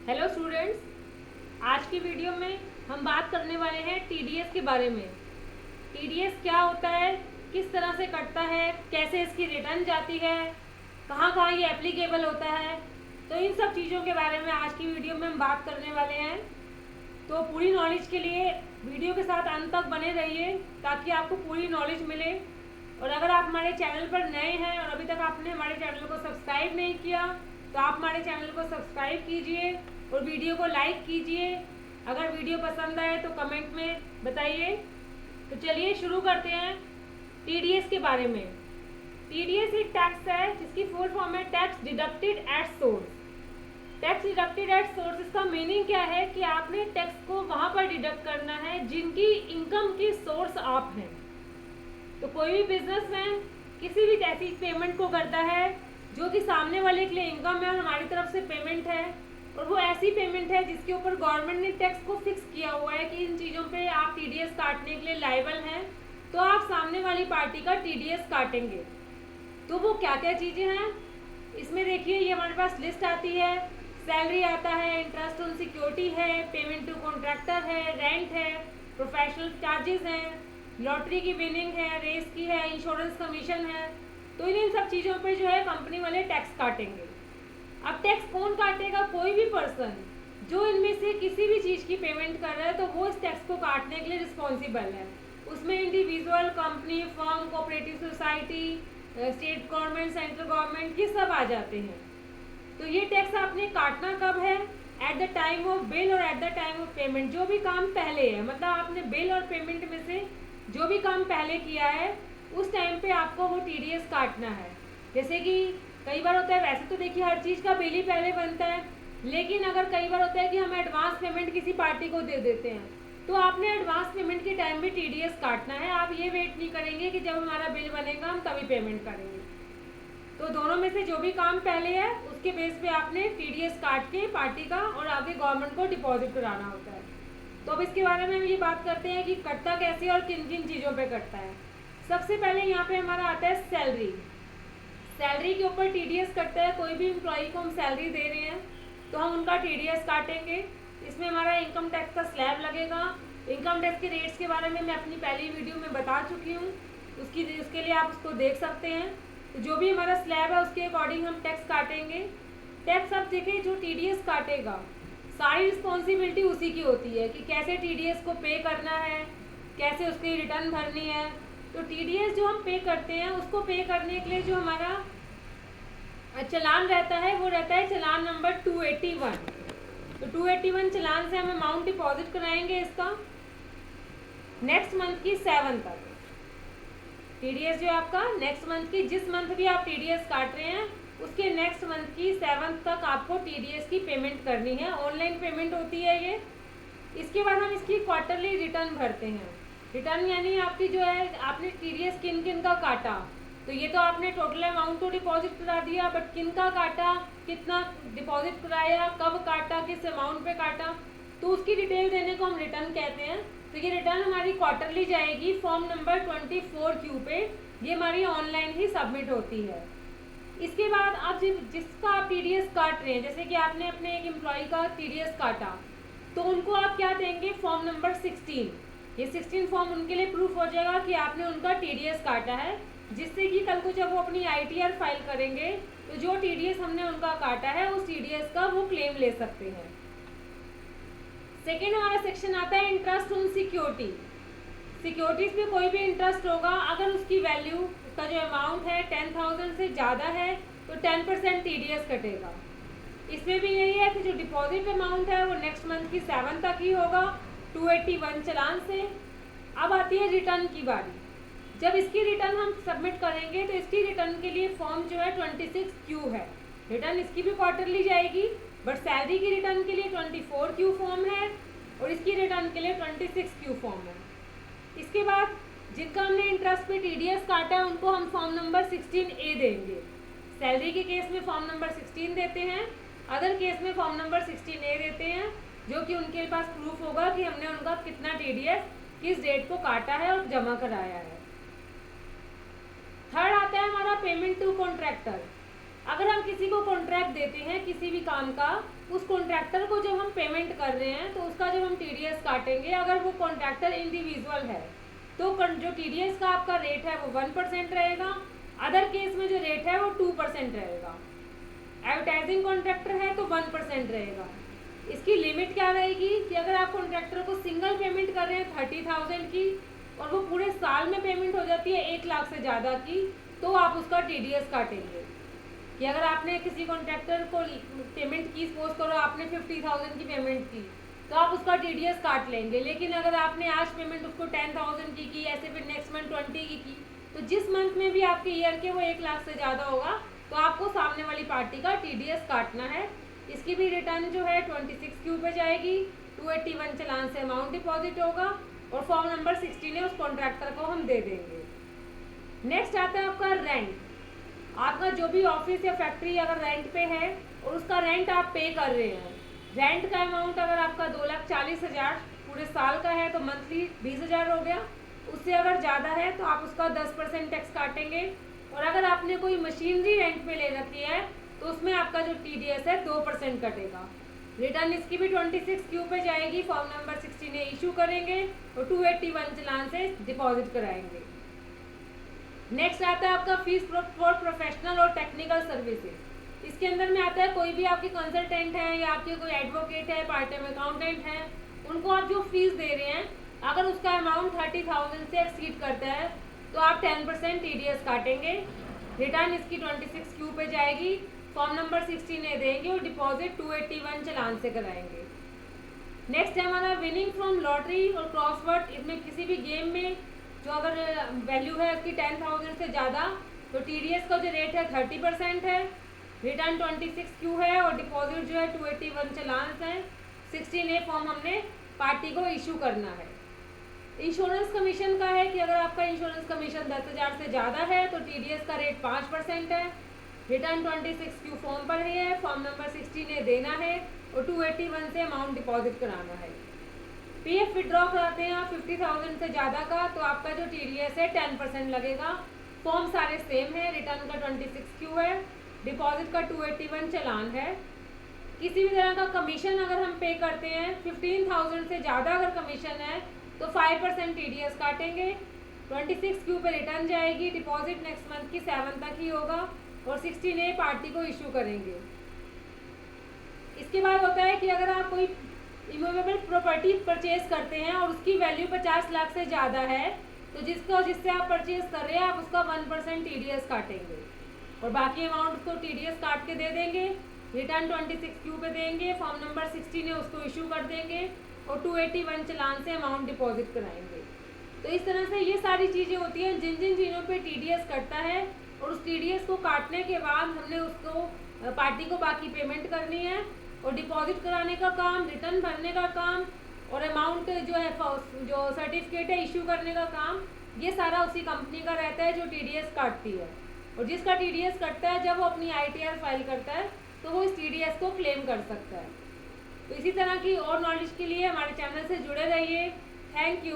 Hello students, आज की video में हम बात करने वाले हैं टीडीएस के बारे में। टीडीएस क्या होता है, किस तरह से कटता है, कैसे इसकी रिटर्न जाती है, कहाँ कहाँ ये एप्लीकेबल होता है, तो इन सब चीज़ों के बारे में आज की वीडियो में हम बात करने वाले हैं। तो पूरी नॉलेज के लिए वीडियो के साथ अंत तक बने रहिए ताकि आपको पूरी नॉलेज मिले। और अगर आप हमारे चैनल पर नए हैं और अभी तक आपने हमारे चैनल को सब्सक्राइब नहीं किया तो आप हमारे चैनल को सब्सक्राइब कीजिए और वीडियो को लाइक कीजिए। अगर वीडियो पसंद आए तो कमेंट में बताइए। तो चलिए शुरू करते हैं टीडीएस के बारे में। टीडीएस एक टैक्स है जिसकी फुल फॉर्म है tax deducted at source. Tax deducted at source, इसका मीनिंग क्या है कि आपने टैक्स को वहां पर डिडक्ट करना है जिनकी इनकम की सोर्स आप हैं। तो कोई भी बिजनेसमैन किसी भी ऐसी पेमेंट को करता है जो कि सामने वाले के लिए इनकम है और हमारी तरफ से पेमेंट है, और वो ऐसी पेमेंट है जिसके ऊपर गवर्नमेंट ने टैक्स को फिक्स किया हुआ है कि इन चीज़ों पे आप टीडीएस काटने के लिए लायबल हैं, तो आप सामने वाली पार्टी का टीडीएस काटेंगे। तो वो क्या क्या चीज़ें हैं इसमें देखिए, ये हमारे पास लिस्ट आती है। सैलरी आता है, इंटरेस्ट ऑन सिक्योरिटी है, पेमेंट टू कॉन्ट्रैक्टर है, रेंट है, प्रोफेशनल चार्जेस हैं, लॉटरी की विनिंग है, रेस की है, इंश्योरेंस कमीशन है। तो इन सब चीज़ों पे जो है कंपनी वाले टैक्स काटेंगे। अब टैक्स कौन काटेगा? कोई भी पर्सन जो इनमें से किसी भी चीज़ की पेमेंट कर रहा है तो वो इस टैक्स को काटने के लिए रिस्पॉन्सिबल है। उसमें individual, company, firm, cooperative society, state government, central government, ये सब आ जाते हैं। तो ये टैक्स आपने काटना कब है? At the time of bill और at the time of payment. जो भी काम पहले है, मतलब आपने बिल और पेमेंट में से जो भी काम पहले किया है उस टाइम पे आपको वो टीडीएस काटना है। जैसे कि कई बार होता है, वैसे तो देखिए हर चीज़ का बिल ही पहले बनता है, लेकिन अगर कई बार होता है कि हम एडवांस पेमेंट किसी पार्टी को दे देते हैं तो आपने एडवांस पेमेंट के टाइम भी टीडीएस काटना है। आप ये वेट नहीं करेंगे कि जब हमारा बिल बनेगा हम तभी पेमेंट करेंगे। तो दोनों में से जो भी काम पहले है उसके बेस पे आपने टीडीएस काट के पार्टी का और आगे गवर्नमेंट को डिपॉजिट कराना होता है। तो अब इसके बारे में हम ये बात करते हैं कि कटता कैसे और किन किन चीज़ों पे कटता है। सबसे पहले यहाँ पे हमारा आता है सैलरी। सैलरी के ऊपर टीडीएस कटता है। कोई भी एम्प्लॉई को हम सैलरी दे रहे हैं तो हम उनका टीडीएस काटेंगे। इसमें हमारा इनकम टैक्स का स्लैब लगेगा। इनकम टैक्स के रेट्स के बारे में मैं अपनी पहली वीडियो में बता चुकी हूँ, उसके लिए आप उसको देख सकते हैं। तो जो भी हमारा स्लैब है उसके अकॉर्डिंग हम टैक्स काटेंगे। टैक्स अब देखिए, जो टीडीएस काटेगा सारी रिस्पॉन्सिबिलिटी उसी की होती है कि कैसे टीडीएस को पे करना है, कैसे उसकी रिटर्न भरनी है। तो टीडीएस जो हम पे करते हैं उसको पे करने के लिए जो हमारा चालान रहता है वो रहता है चालान नंबर 281। तो 281 चालान से हम अमाउंट डिपॉजिट कराएंगे इसका नेक्स्ट मंथ की 7 तक। टीडीएस जो आपका नेक्स्ट मंथ की, जिस मंथ भी आप टीडीएस काट रहे हैं उसके नेक्स्ट मंथ की 7 तक आपको टीडीएस की पेमेंट करनी है। ऑनलाइन पेमेंट होती है ये। इसके बाद हम इसकी क्वार्टरली रिटर्न भरते हैं। रिटर्न यानी आपकी जो है, आपने टीडीएस किन किन का काटा, तो ये तो आपने टोटल अमाउंट तो डिपॉजिट करा दिया, बट किन का काटा, कितना डिपॉजिट कराया, कब काटा, किस अमाउंट पे काटा, तो उसकी डिटेल देने को हम रिटर्न कहते हैं। तो ये रिटर्न हमारी क्वार्टरली जाएगी फॉर्म नंबर 24Q पे। ये हमारी ऑनलाइन ही सबमिट होती है। इसके बाद आप जिसका आप टीडीएस काट रहे हैं, जैसे कि आपने अपने एक एम्प्लॉय का टीडीएस काटा, तो उनको आप क्या देंगे? Form number 16। ये 16 फॉर्म उनके लिए प्रूफ हो जाएगा कि आपने उनका टीडीएस काटा है, जिससे कि कल को जब वो अपनी आईटीआर फाइल करेंगे तो जो टीडीएस हमने उनका काटा है उस टीडीएस का वो क्लेम ले सकते हैं। सेकेंड हमारा सेक्शन आता है इंटरेस्ट ऑन सिक्योरिटी। सिक्योरिटीज पे कोई भी इंटरेस्ट होगा, अगर उसकी वैल्यू, उसका जो अमाउंट है 10,000 से ज़्यादा है तो 10% टीडीएस कटेगा। इसमें भी यही है कि जो डिपॉजिट अमाउंट है वो नेक्स्ट मंथ की 7 तक ही होगा 281 चालान से। अब आती है रिटर्न की बारी। जब इसकी रिटर्न हम सबमिट करेंगे तो इसकी रिटर्न के लिए फॉर्म जो है 26Q है। रिटर्न इसकी भी क्वार्टरली जाएगी, बट सैलरी की रिटर्न के लिए 24Q फॉर्म है और इसकी रिटर्न के लिए 26Q फॉर्म है। इसके बाद जिनका हमने इंटरेस्ट पे टीडीएस काटा है उनको हम फॉर्म नंबर 16A देंगे। सैलरी के केस में फॉर्म नंबर 16 देते हैं, अदर केस में फॉर्म नंबर 16A देते हैं, जो कि उनके पास प्रूफ होगा कि हमने उनका कितना टीडीएस किस डेट को काटा है और जमा कराया है। थर्ड आता है हमारा पेमेंट टू कॉन्ट्रैक्टर। अगर हम किसी को कॉन्ट्रैक्ट देते हैं किसी भी काम का, उस कॉन्ट्रैक्टर को जब हम पेमेंट कर रहे हैं तो उसका जब हम टीडीएस काटेंगे, अगर वो कॉन्ट्रैक्टर इंडिविजुअल है तो जो टीडीएस का आपका रेट है वो 1% रहेगा। अदर केस में जो रेट है वो 2% रहेगा। एडवर्टाइजिंग कॉन्ट्रैक्टर है तो 1% रहेगा। इसकी लिमिट क्या रहेगी कि अगर आप कॉन्ट्रैक्टर को सिंगल पेमेंट कर रहे हैं 30,000 की और वो पूरे साल में पेमेंट हो जाती है 1 लाख से ज़्यादा की, तो आप उसका टीडीएस काटेंगे। कि अगर आपने किसी कॉन्ट्रैक्टर को पेमेंट की, सपोज करो आपने 50,000 की पेमेंट की, तो आप उसका टीडीएस काट लेंगे। लेकिन अगर आपने आज पेमेंट उसको 10,000 की ऐसे फिर नेक्स्ट मंथ 20 की, तो जिस मंथ में भी आपके ईयर के वो 1 लाख से ज़्यादा होगा तो आपको सामने वाली पार्टी का टीडीएस काटना है। इसकी भी रिटर्न जो है 26Q पे जाएगी। 281 चालान से अमाउंट डिपॉजिट होगा और फॉर्म नंबर 16 है उस कॉन्ट्रैक्टर को हम दे देंगे। नेक्स्ट आता है आपका रेंट। आपका जो भी ऑफिस या फैक्ट्री अगर रेंट पे है और उसका रेंट आप पे कर रहे हैं, रेंट का अमाउंट अगर आपका 2,40,000 पूरे साल का है तो मंथली 20,000 हो गया। उससे अगर ज़्यादा है तो आप उसका 10% टैक्स काटेंगे। और अगर आपने कोई मशीनरी रेंट पे ले रखी है तो उसमें आपका जो टीडीएस है 2% कटेगा। रिटर्न इसकी भी 26Q पे जाएगी। फॉर्म नंबर 16 इशू करेंगे और 281 चालान से डिपॉजिट कराएंगे। नेक्स्ट आता है आपका फीस फॉर प्रोफेशनल और टेक्निकल सर्विसेज। इसके अंदर में आता है कोई भी आपके कंसल्टेंट है या आपके कोई एडवोकेट है, पार्ट टाइम अकाउंटेंट है, उनको आप जो फीस दे रहे हैं अगर उसका अमाउंट 30,000 से एक्सीड करता है तो आप 10% टीडीएस काटेंगे। रिटर्न इसकी 26Q पे जाएगी। फॉर्म नंबर 16 देंगे और डिपॉजिट 281 चालान से कराएंगे। नेक्स्ट है हमारा विनिंग फ्रॉम लॉटरी और क्रॉसवर्ड। इसमें किसी भी गेम में जो अगर वैल्यू है उसकी 10,000 से ज़्यादा तो टीडीएस का जो रेट है 30% है। रिटर्न 26Q है और डिपॉजिट जो है 281 चालान है। 16A फॉर्म हमने पार्टी को इशू करना है। इंश्योरेंस कमीशन का है कि अगर आपका इंश्योरेंस कमीशन 10,000 से ज़्यादा है तो टीडीएस का रेट 5% है। रिटर्न 26Q फॉर्म पर ही है। फॉर्म नंबर 16A देना है और 281 से अमाउंट डिपॉजिट कराना है। पीएफ विड्रॉ कराते हैं आप 50,000 से ज़्यादा का तो आपका जो टीडीएस है 10% लगेगा। फॉर्म सारे सेम है। रिटर्न का 26Q है। डिपॉजिट का 281 चालान है। किसी भी तरह का कमीशन अगर हम पे करते हैं 15,000 से ज़्यादा अगर कमीशन है तो 5% टीडीएस काटेंगे। 26Q पे रिटर्न जाएगी। डिपॉजिट नेक्स्ट मंथ की 7 तक ही होगा और 16A पार्टी को इशू करेंगे। इसके बाद होता है कि अगर आप कोई इमूवेबल प्रॉपर्टी परचेज करते हैं और उसकी वैल्यू 50 लाख से ज़्यादा है तो जिससे आप परचेज कर रहे हैं आप उसका 1% टीडीएस काटेंगे और बाकी अमाउंट को टीडीएस काट के दे देंगे। रिटर्न 26Q पे देंगे। फॉर्म नंबर 16 है उसको इशू कर देंगे और 281 चालान से अमाउंट डिपॉजिट कराएंगे। तो इस तरह से ये सारी चीज़ें होती हैं जिन जिन चीज़ों पे टीडीएस कटता है और उस टीडीएस को काटने के बाद हमने उसको पार्टी को बाकी पेमेंट करनी है और डिपॉजिट कराने का काम, रिटर्न भरने का काम और अमाउंट जो है जो सर्टिफिकेट है इशू करने का काम, ये सारा उसी कंपनी का रहता है जो टीडीएस काटती है। और जिसका टीडीएस कटता है जब वो अपनी आईटीआर फाइल करता है तो वो इस टीडीएस को क्लेम कर सकता है। तो इसी तरह की और नॉलेज के लिए हमारे चैनल से जुड़े रहिए। Thank you.